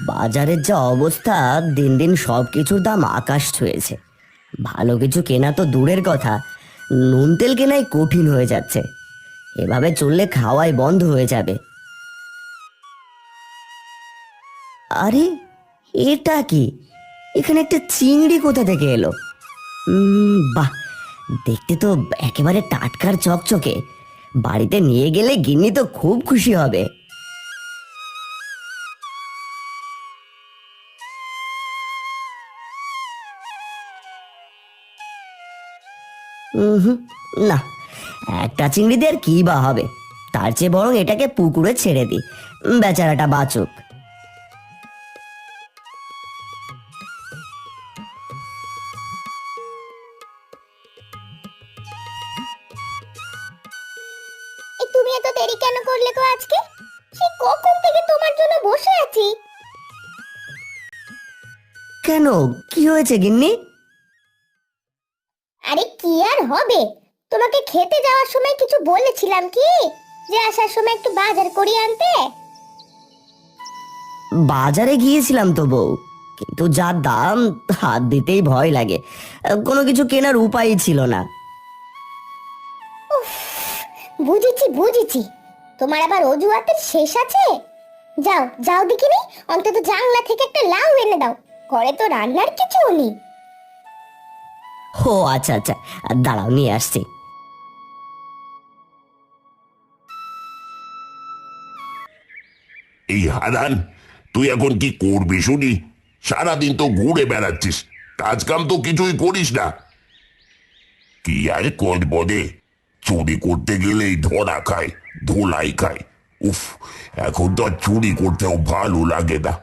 বাজারের যা অবস্থা, দিন দিন সব কিছুর দাম আকাশ ছুঁয়েছে। ভালো কিছু কেনা তো দূরের কথা, নুন তেল কেনাই কঠিন হয়ে যাচ্ছে। এভাবে চললে খাওয়াই বন্ধ হয়ে যাবে। আরে, এটা কি? এখানে একটা চিংড়ি কোথা থেকে এলো? বাহ, দেখতে তো একেবারে টাটকার চকচকে। বাড়িতে নিয়ে গেলে গিন্নি তো খুব খুশি হবে। হুম, না, একটা চিংড়ি দিয়ে আর কি বা হবে? তার চেয়ে বরং এটাকে পুকুরে ছেড়ে দিই, বেচারাটা বাঁচুক। তুমি এত দেরি কেন করলে গো আজকে? সে কখন থেকে তোমার জন্য বসে আছি। কেন, কি হয়েছে গিন্নি? আরে কি আর হবে, তোমাকে খেতে যাওয়ার সময় কিছু বলেছিলাম কি, যে আসার সময় একটু বাজার করিয়ে আনতে। বাজারে গিয়েছিলাম তো বউ, কিন্তু যা দাম, হাত দিতেই ভয় লাগে। কোনো কিছু কেনার উপায়ই ছিল না। বুঝেছি বুঝেছি, তোমার আবার অজুহাতের শেষ আছে। যাও যাও দেখিনি, অন্তত জানলা থেকে একটা লাউ এনে দাও, ঘরে তো রান্নার কিছু নেই। ও আচ্ছা আচ্ছা, দাঁড়াও নিয়ে আসছি। এই হারান, তুই এখন কি করবি শুনি? সারাদিন তো ঘুরে বেড়াচ্ছিস, কাজ কাম তো কিছুই করিস না। কি আর করবো রে, চুরি করতে গেলেই ধরা খায়, ধোলাই খায়। উফ, এখন তো আর চুরি করতেও ভালো লাগে না।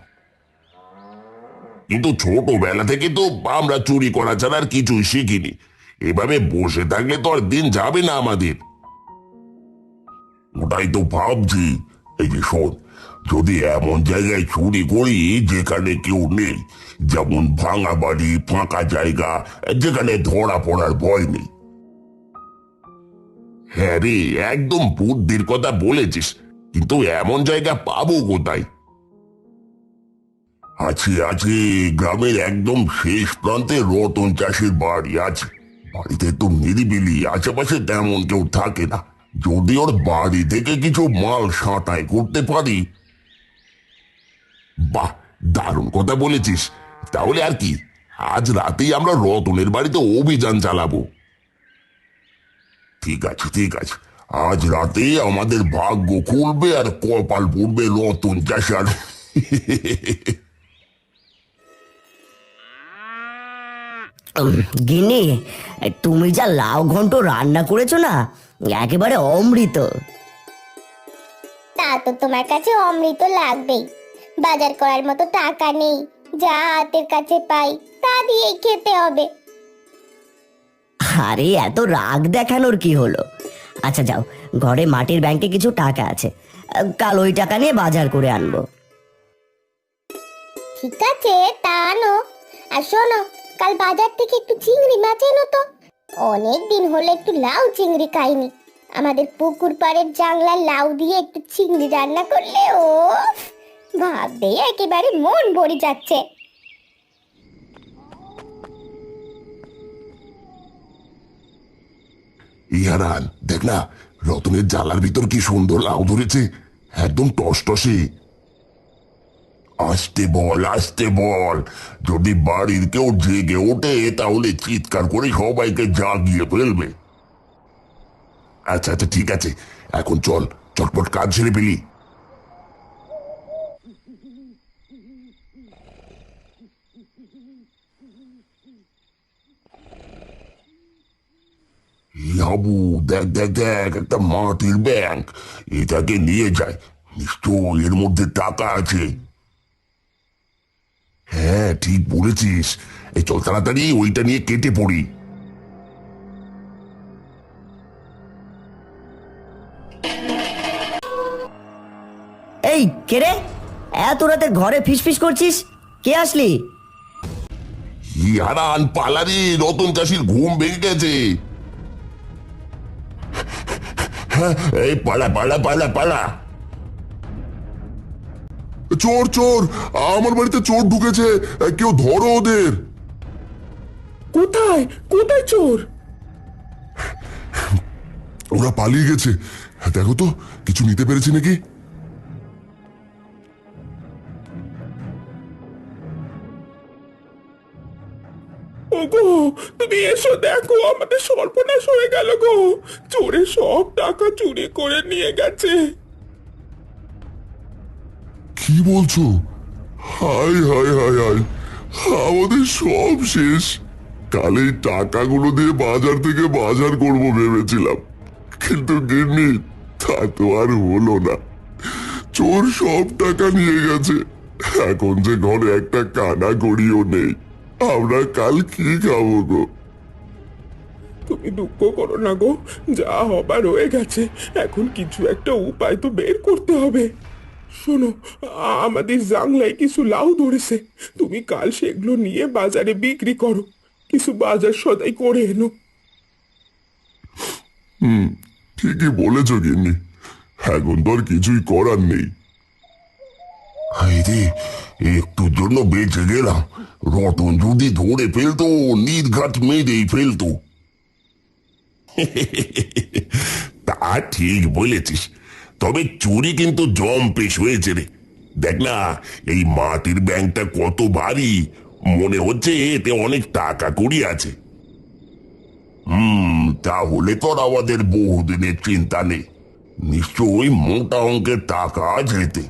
কিন্তু ছোটবেলা থেকে তো আমরা চুরি করা ছাড়া আর কিছুই শিখিনি। এভাবে বসে থাকলে তো আর দিন যাবে না আমাদের। ওটাই তো ভাবছি। এই যে শোন, যদি এমন জায়গায় চুরি করি যেখানে কেউ নেই, যেমন ভাঙা বাড়ি, ফাঁকা জায়গা, যেখানে ধরা পড়ার ভয় নেই। হ্যাঁ রে, একদম বুদ্ধির কথা বলেছিস, কিন্তু এমন জায়গা পাবো কোথায়? আছে আছে, গ্রামের একদম শেষ প্রান্তে রতন চাষের বাড়ি আছে। বাড়িতে তো নিরিবিলি, আশেপাশে তেমন কেউ থাকে না। যদি ওর বাড়ি থেকে কিছু মাল সাঁতাই করতে পারি। বাহ, দারুণ কথা বলেছিস। তাহলে আর কি, আজ রাতেই আমরা রতনের বাড়িতে অভিযান চালাবো। ঠিক আছে ঠিক আছে, আজ রাতে আমাদের ভাগ্য খুলবে আর কপাল পড়বে রতন চাষার। গিন্নি, তুমি যা লাউ ঘন্ট রান্না করেছো না, একেবারে অমৃত। তা তো তোমার কাছে অমৃত লাগবেই, বাজার করার মতো টাকা নেই, যা হাতের কাছে পাই তা দিয়েই খেতে হবে। আরে এত রাগ দেখানোর কি হলো? আচ্ছা যাও, ঘরে মাটির ব্যাংকে কিছু টাকা আছে, কাল ওই টাকা নিয়ে বাজার করে আনবো। ঠিক আছে, তা আনো। আর শোনো, কাল বাজার থেকে একটু চিংড়ি মাছ এনো তো। অনেক দিন হলো একটু লাউ চিংড়ি খাইনি। আমাদের পুকুর পাড়ের জাংলার লাউ দিয়ে একটু চিংড়ি রান্না করলে ও ভাবতেই একেবারে মন ভরে যাচ্ছে। ইয়ারান, দেখ না, রতনের জালার ভিতর কি সুন্দর লাউ ধরেছে, একদম টসটসে। আসতে বল আসতে বল, যদি বাড়ির কেউ জেগে ওঠে তাহলে চিৎকার করে সবাইকে জাগিয়ে ফেলবে। আচ্ছা আচ্ছা ঠিক আছে, এখন চল, চটপট কাজ ছেড়ে ফেলি। হাবু, দেখ দেখ দেখ, একটা মাটির ব্যাংক, এটাকে নিয়ে যায়, নিশ্চয় এর মধ্যে টাকা আছে। হ্যাঁ ঠিক বলেছিস, এই চল তাড়াতাড়ি ওইটা নিয়ে কেটে পড়ি। এই কে রে, এত রাতে ঘরে ফিসফিস করছিস? কে আসলি? হারান, পালারি, রতন চাষির ঘুম ভেঙে গেছে। হ্যাঁ, এই পালা পালা পালা পালা। চোর চোর, আমার বাড়িতে চোর ঢুকেছে, কেউ ধরো ওদের। কোথায় কোথায় চোর? ওরা পালিয়ে গেছে, দেখো তো কিছু নিতে পেরেছি নাকি। ওগো, তুমি এসো, দেখো আমাদের সর্বনাশ হয়ে গেল গো। চোরে সব টাকা চুরি করে নিয়ে গেছে। কি বলছো? হায় হায় হায় হায়, আমাদের সব শেষ। কাল এই টাকাগুলো দিয়ে বাজার থেকে বাজার করব ভেবেছিলাম, কিন্তু গিন্নি তা তো আর হলো না। চোর সব টাকা নিয়ে গেছে, এখন যে ঘরে একটা কানা করিও নেই। আমরা কাল কি খাবো গো? তুমি দুঃখ করো না গো, যা হবার হয়ে গেছে। এখন কিছু একটা উপায় তো বের করতে হবে। শোনো, আমাদের জাংলায় কিছু লাউ ধরেছে, তুমি কাল সেগুলো নিয়ে বাজারে বিক্রি করো, কিছু বাজার সদাই করে এনো। ঠিকই বলেছ গিন্নি, এখন তো আর কিছুই করার নেই। রে, একটুর জন্য বেঁচে গেলাম। রতন যদি ধরে ফেলতো, নির্ঘাত মেরেই ফেলতো। তা ঠিক বলেছিস, তবে চুরি কিন্তু জম্পেশ হয়েছে রে। দেখ না, এই মাটির ব্যাংকটা কত ভারী, মনে হচ্ছে এতে অনেক টাকা কড়ি আছে। তাহলে তোর আমাদের বহুদিনের চিন্তা নেই, নিশ্চয়ই মোটা অঙ্কের টাকা আছে এতে।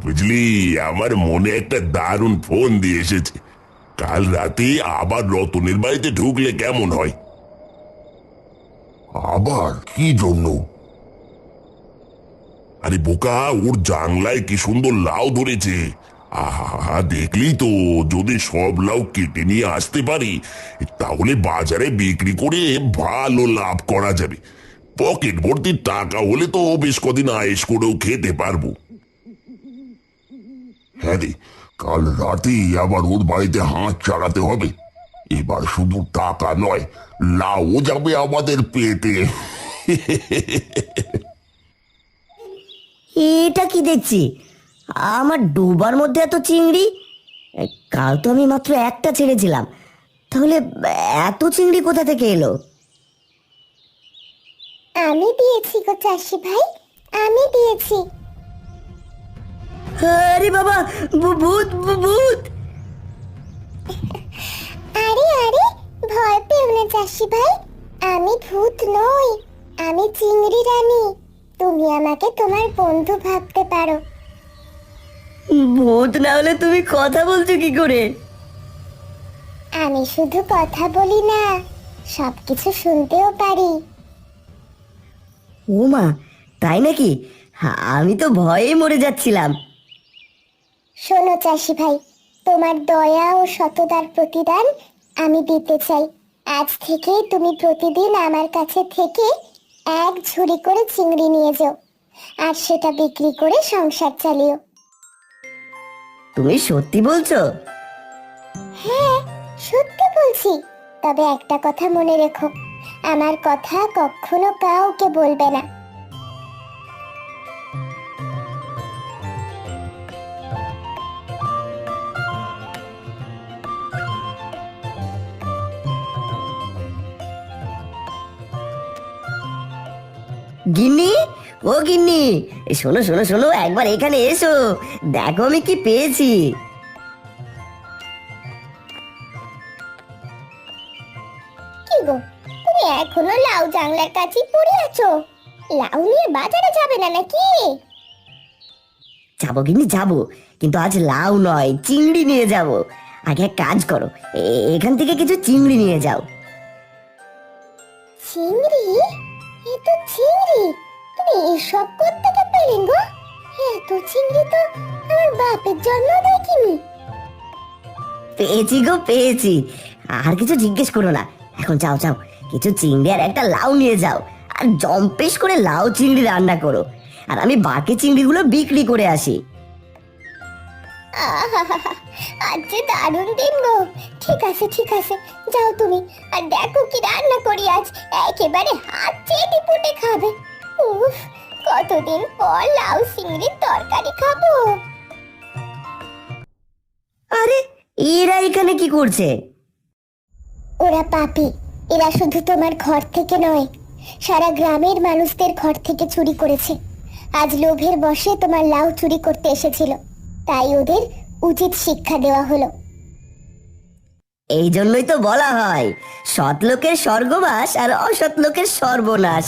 বুঝলি, আমার মনে একটা দারুণ ফোন দিয়ে এসেছে। কাল রাতে আবার রতনের বাড়িতে ঢুকলে কেমন হয়? আবার কি জন্য? আরে বোকা, ওর জানলায় কি সুন্দর লাউ ধরেছে। আহা, দেখলি তো, যদি সব লাউ কেটে নিয়ে আসতে পারি, তাহলে বাজারে বিক্রি করে ভালো লাভ করা যাবে। পকেট ভর্তি টাকা হলে তো বেশ কদিন আয়েশ করেও খেতে পারবো। হ্যাঁ রে, কাল রাতেই আবার ওর বাড়িতে হাত চালাতে হবে। এবার শুধু টাকা নয়, লাউ যাবে আমাদের পেটে। এটা কি দেখছি? আমার ডোবার মধ্যে এত চিংড়ি! কাল তো আমি মাত্র একটা ছেড়েছিলাম, তাহলে এত চিংড়ি কোথা থেকে এলো? আমি দিয়েছি গো চাষি ভাই, আমি দিয়েছি। আরে বাবা, ভূত ভূত! আরে আরে, ভয় পেও না চাষি ভাই, আমি ভূত নই, আমি চিংড়ি রানী। তুমি আমাকে তোমার বন্ধু ভাবতে পারো। ভূত না হলে তুমি কথা বলছো কি করে? আমি শুধু কথা বলি না, সবকিছু শুনতেও পারি। ও মা, তাই নাকি? আমি তো ভয়ে মরে যাচ্ছিলাম। শোনো চাষি ভাই, তোমার দয়া ও সততার প্রতিদান আমি দিতে চাই। আজ থেকে তুমি প্রতিদিন আমার কাছে থেকে এক ঝুড়ি করে চিংড়ি নিয়ে যাও, আর সেটা বিক্রি করে সংসার চালিও। তুমি সত্যি বলছো? হ্যাঁ, সত্যি বলছি। তবে একটা কথা মনে রেখো, আমার কথা কখনো কাউকে বলবে না। গিন্নি, ও গিন্নি, শোনো শোনো শোনো, একবার এখানে এসো, দেখো আমি কি পেয়েছি। কি গো, তুমি এখনো লাউ জাংলার কাছে পড়ে আছো? লাউ নিয়ে বাজারে যাবে না নাকি? যাবো গিন্নি যাবো, কিন্তু আজ লাউ নয়, চিংড়ি নিয়ে যাব। আগে এক কাজ করো, এখান থেকে কিছু চিংড়ি নিয়ে যাও। চিংড়ি? এ তো চিংড়ি, তুমি এসব কোত্থেকে পেলে গো? এত চিংড়ি তো আমার বাপের জন্ম দেখিনি। পেয়েছি গো পেয়েছি, আর কিছু জিজ্ঞেস করো না। এখন যাও যাও, কিছু চিংড়ি আর একটা লাউ নিয়ে যাও, আর জম্পেশ করে লাউ চিংড়ি রান্না করো, আর আমি বাকি চিংড়িগুলো বিক্রি করে আসি। আহাহাহা, আজ যে দারুণ দিন গো। ঠিক আছে ঠিক আছে, যাও তুমি, আর দেখো কি রান্না করি আজ, একেবারে হাত চেটে পুটে খাবে। উফ, কতদিন পর লাউ চিংড়ির তরকারি খাবো। আরে এরা এখানে কি করছে? ওরা পাপী, এরা শুধু তোমার ঘর থেকে নয়, সারা গ্রামের মানুষদের ঘর থেকে চুরি করেছে। আজ লোভের বশে তোমার লাউ চুরি করতে এসেছিল, তাই ওদের উচিত শিক্ষা দেওয়া হলো। এই জন্যই তো বলা হয় সৎ লোকের স্বর্গবাস আর অসৎ লোকের সর্বনাশ।